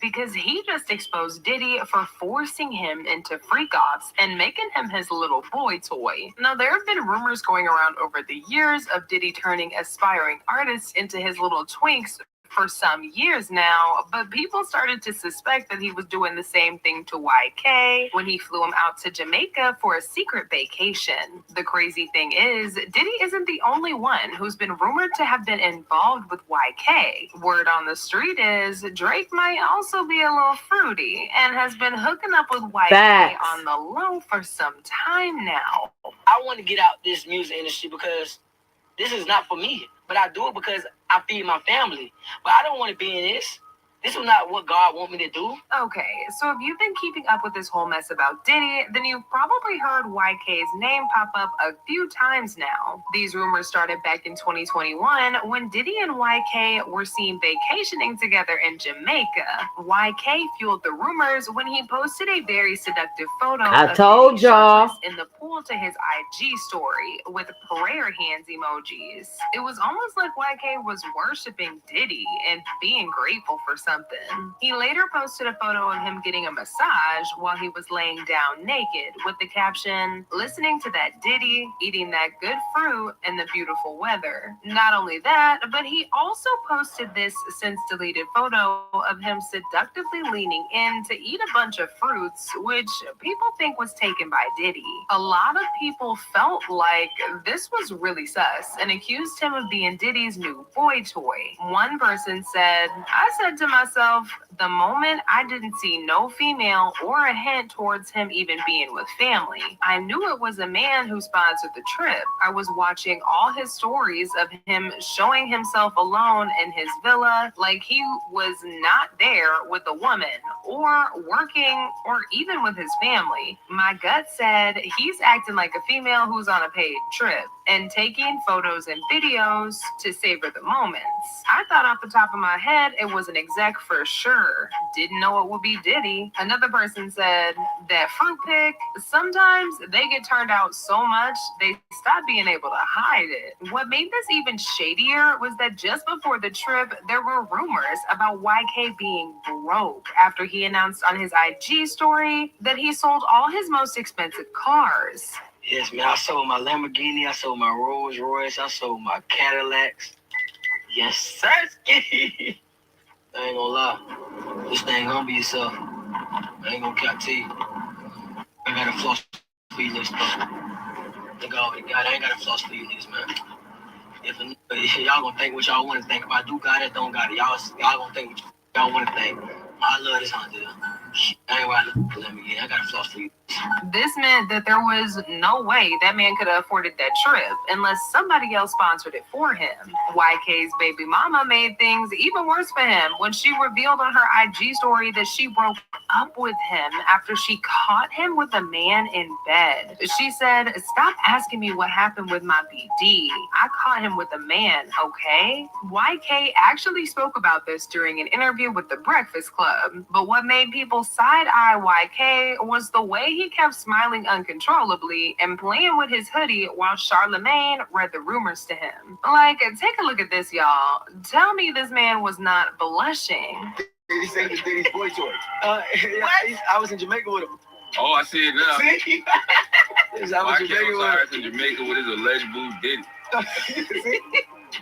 because he just exposed Diddy for forcing him into freak-offs and making him his little boy toy. Now, there have been rumors going around over the years of Diddy turning aspiring artists into his little twinks for some years now, but people started to suspect that he was doing the same thing to YK when he flew him out to Jamaica for a secret vacation. The crazy thing is, Diddy isn't the only one who's been rumored to have been involved with YK. Word on the street is Drake might also be a little fruity and has been hooking up with YK on the low for some time now. I want to get out this music industry because this is not for me, but I do it because I feed my family. But I don't want to be in this. This is not what God wants me to do. Okay, so if you've been keeping up with this whole mess about Diddy, then you've probably heard YK's name pop up a few times now. These rumors started back in 2021 when Diddy and YK were seen vacationing together in Jamaica. YK fueled the rumors when he posted a very seductive photo I told y'all in the pool to his IG story with prayer hands emojis. It was almost like YK was worshiping Diddy and being grateful for something. He later posted a photo of him getting a massage while he was laying down naked with the caption, "Listening to that Diddy, eating that good fruit, and the beautiful weather." Not only that, but he also posted this since deleted photo of him seductively leaning in to eat a bunch of fruits, which people think was taken by Diddy. A lot of people felt like this was really sus and accused him of being Diddy's new boy toy. One person said, "I said to myself, the moment I didn't see no female or a hint towards him even being with family, I knew it was a man who sponsored the trip. I was watching all his stories of him showing himself alone in his villa, like he was not there with a woman or working or even with his family. My gut said he's acting like a female who's on a paid trip and taking photos and videos to savor the moments. I thought off the top of my head it was an exec for sure. Didn't know it would be Diddy." Another person said that fruit pick, sometimes they get turned out so much they stop being able to hide it. What made this even shadier was that just before the trip, there were rumors about YK being broke after he announced on his IG story that he sold all his most expensive cars. Yes, man, I sold my Lamborghini, I sold my Rolls Royce, I sold my Cadillacs. Yes, sir. I ain't gonna lie. This thing gonna be yourself. I ain't gonna cap to you. I got a floss for you niggas, though. God, I ain't got a floss for you niggas, man. If y'all gonna think what y'all wanna think. If I do got it, don't got it. Y'all gonna think what y'all wanna think. I love this Honda. I ain't riding the Lamborghini. I got a floss for you. This meant that there was no way that man could have afforded that trip unless somebody else sponsored it for him. YK's baby mama made things even worse for him when she revealed on her IG story that she broke up with him after she caught him with a man in bed. She said, "Stop asking me what happened with my BD. I caught him with a man, okay?" YK actually spoke about this during an interview with The Breakfast Club, but what made people side-eye YK was the way he kept smiling uncontrollably and playing with his hoodie while Charlemagne read the rumors to him. Like, take a look at this, y'all. Tell me this man was not blushing. He said he's Diddy's boy toy. I was in Jamaica with him. Oh, I see it now. See? I was in Jamaica with his alleged boo Diddy. See?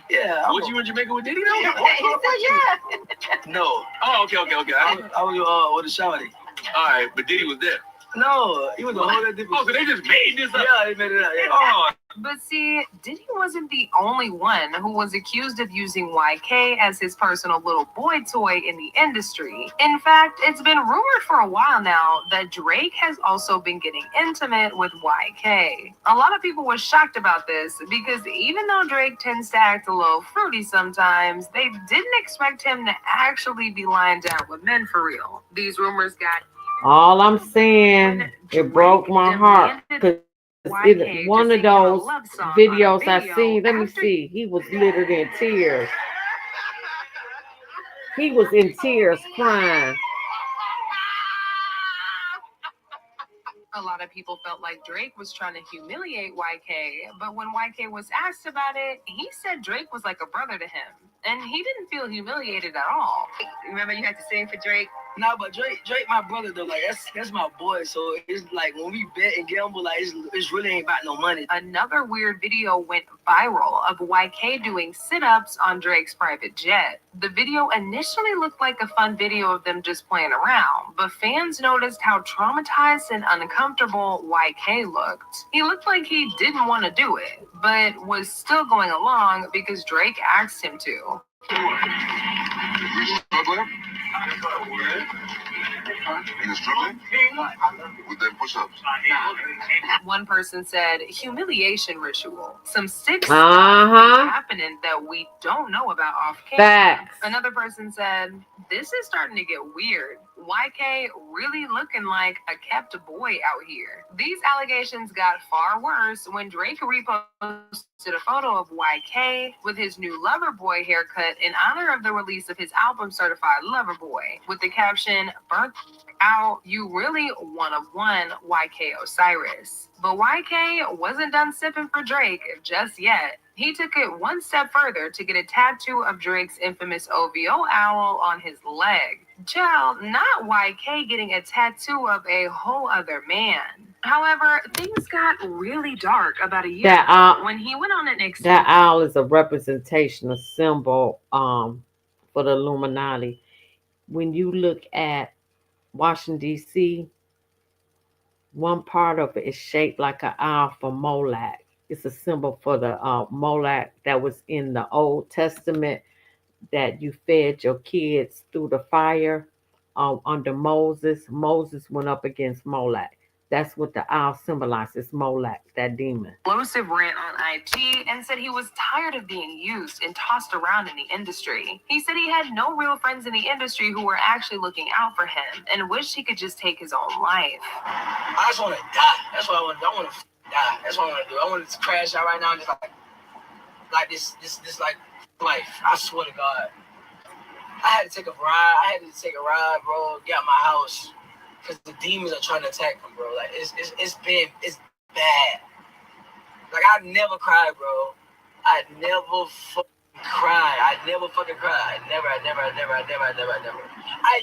Yeah. Was you in Jamaica with Diddy though? Yeah. No. Oh, okay. I was with a shawty. All right, but Diddy was there. No, he was a whole other different. Oh, so they just made this up. Yeah, they made it up. Yeah. Oh. But see, Diddy wasn't the only one who was accused of using YK as his personal little boy toy in the industry. In fact, it's been rumored for a while now that Drake has also been getting intimate with YK. A lot of people were shocked about this because even though Drake tends to act a little fruity sometimes, they didn't expect him to actually be lying down with men for real. These rumors got... All I'm saying, it broke my heart because one of those videos I seen, let me see, he was littered in tears. He was in tears crying. A lot of people felt like Drake was trying to humiliate YK, but when YK was asked about it, he said Drake was like a brother to him, and he didn't feel humiliated at all. Remember you had to sing for Drake Nah, but Drake, my brother though, like that's my boy. So it's like when we bet and gamble, like it's really ain't about no money. Another weird video went viral of YK doing sit-ups on Drake's private jet. The video initially looked like a fun video of them just playing around, but fans noticed how traumatized and uncomfortable YK looked. He looked like he didn't want to do it, but was still going along because Drake asked him to. You struggling? With them push-ups. One person said humiliation ritual. Some sick stuff happening that we don't know about off camera. Another person said this is starting to get weird. YK really looking like a kept boy out here. These allegations got far worse when Drake reposted a photo of YK with his new Lover Boy haircut in honor of the release of his album Certified Lover Boy, with the caption, "Burnt out, you really one of one, YK Osiris." But YK wasn't done sipping for Drake just yet. He took it one step further to get a tattoo of Drake's infamous OVO owl on his leg. Child, not YK getting a tattoo of a whole other man. However, things got really dark about a year ago when he went on an That owl is a representation, a symbol for the Illuminati. When you look at Washington, D.C., one part of it is shaped like an owl for Moloch. It's a symbol for the Moloch that was in the Old Testament, that you fed your kids through the fire under Moses. Moses went up against Moloch. That's what the owl symbolizes, Moloch, that demon. Explosive rant on IG and said he was tired of being used and tossed around in the industry. He said he had no real friends in the industry who were actually looking out for him and wished he could just take his own life. I just want to die. That's what I want. I want to die. That's what I want to do. I want to crash out right now and just like this like life. I swear to God. I had to take a ride, bro. Get out my house. Because the demons are trying to attack him, bro. Like, it's bad. Like, I never cried, bro. I never fucking cried. I never fucking cried. I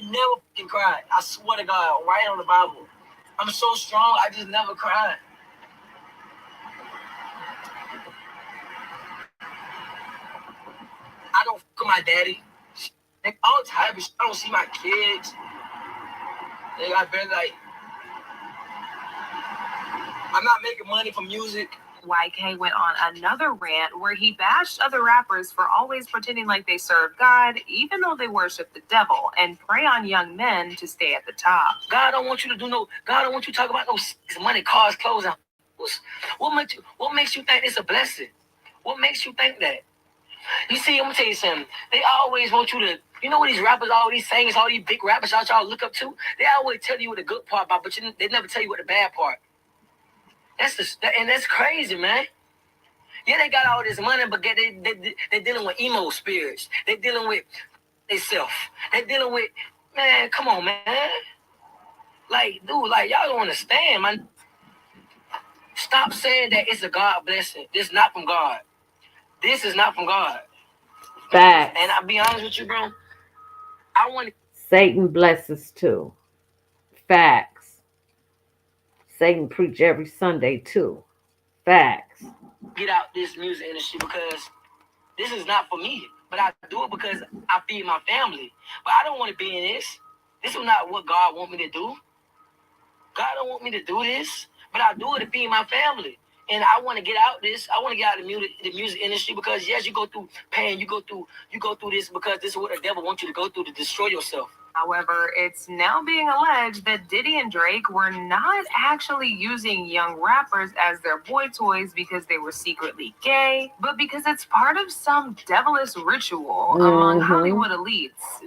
never fucking cried. I swear to God, right on the Bible. I'm so strong, I just never cried. I don't fuck with my daddy. All type of shit. I don't see my kids. I've been like, I'm not making money from music. YK went on another rant where he bashed other rappers for always pretending like they serve God, even though they worship the devil, and prey on young men to stay at the top. God don't want you to talk about no money, cars, clothes, and what makes you think it's a blessing? What makes you think that? You see, I'm gonna tell you something. They always want you to, you know what these rappers, all these singers, all these big rappers y'all look up to? They always tell you what the good part about, but they never tell you what the bad part. That's crazy, man. Yeah, they got all this money, but they dealing with emo spirits. They dealing with themselves. They dealing with, man, come on, man. Like, dude, like, y'all don't understand, man. Stop saying that it's a God blessing. This is not from God. This is not from God. Facts. And I'll be honest with you, bro. I want Satan blesses too. Facts. Satan preach every Sunday too. Facts. Get out this music industry because this is not for me. But I do it because I feed my family. But I don't want to be in this. This is not what God want me to do. God don't want me to do this. But I do it to feed my family. And I want to get out this. I want to get out of the music industry because yes, you go through pain. You go through this because this is what the devil wants you to go through to destroy yourself. However, it's now being alleged that Diddy and Drake were not actually using young rappers as their boy toys because they were secretly gay, but because it's part of some devilish ritual among Hollywood elites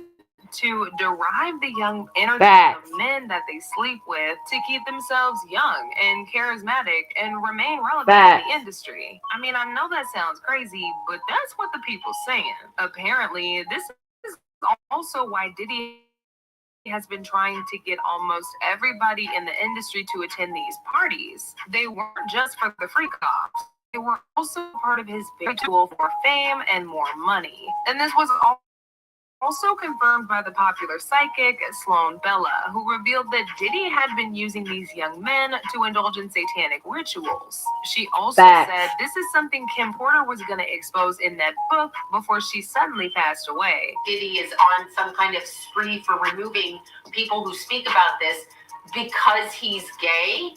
to derive the young energy of men that they sleep with to keep themselves young and charismatic and remain relevant in the industry. I mean, I know that sounds crazy, but that's what the people saying. Apparently, this is also why Diddy has been trying to get almost everybody in the industry to attend these parties. They weren't just for the freak-offs. They were also part of his big tool for fame and more money. And this was all also confirmed by the popular psychic Sloan Bella, who revealed that Diddy had been using these young men to indulge in satanic rituals. She also said this is something Kim Porter was going to expose in that book before she suddenly passed away. Diddy is on some kind of spree for removing people who speak about this because he's gay.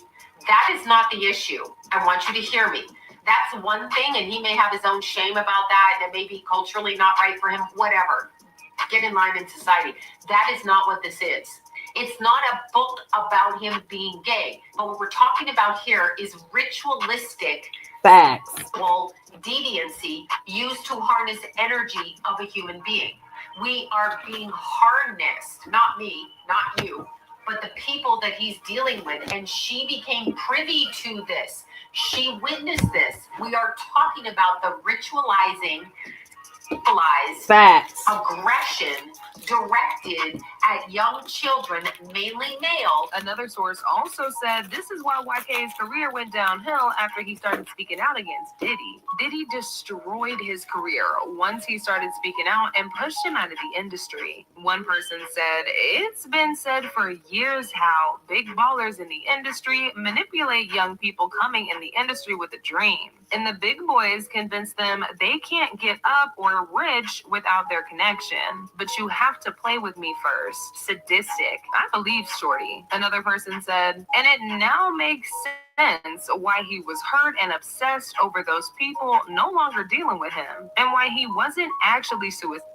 That is not the issue. I want you to hear me. That's one thing, and he may have his own shame about that, and it may be culturally not right for him, whatever. Get in line in society. That is not what this is. It's not a book about him being gay. But what we're talking about here is ritualistic facts. Well, deviancy used to harness energy of a human being. We are being harnessed, not me, not you, but the people that he's dealing with. And she became privy to this. She witnessed this. We are talking about the ritualizing, facts, aggression directed at young children, mainly male. Another source also said this is why YK's career went downhill after he started speaking out against Diddy. Diddy destroyed his career once he started speaking out and pushed him out of the industry. One person said, it's been said for years how big ballers in the industry manipulate young people coming in the industry with a dream. And the big boys convince them they can't get up or rich without their connection. But you have to play with me first. Sadistic. I believe Shorty. Another person said, and it now makes sense why he was hurt and obsessed over those people no longer dealing with him, and why he wasn't actually suicidal.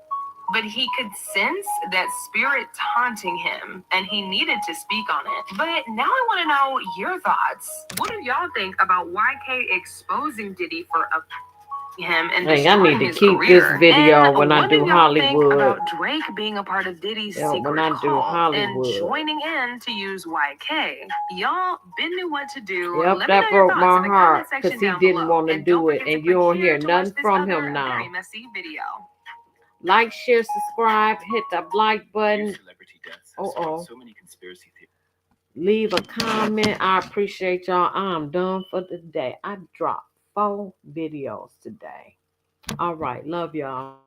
But he could sense that spirit taunting him, and he needed to speak on it. But now I want to know your thoughts. What do y'all think about YK exposing Diddy for him and destroying I need to his keep career? this video And when I what do do y'all think Hollywood. about Drake being a part of Diddy's secret when I do cult Hollywood. and joining in to use YK? Y'all been knew what to do. Yep, Let that me know your broke thoughts my in the heart comment section because he down didn't below. want to And do don't it, forget and to you click don't here hear to nothing watch this from other him now. very messy video. Like, share, subscribe, hit the like button. So many conspiracy theories. Leave a comment. I appreciate y'all. I'm done for the day. I dropped 4 videos today. All right. Love y'all.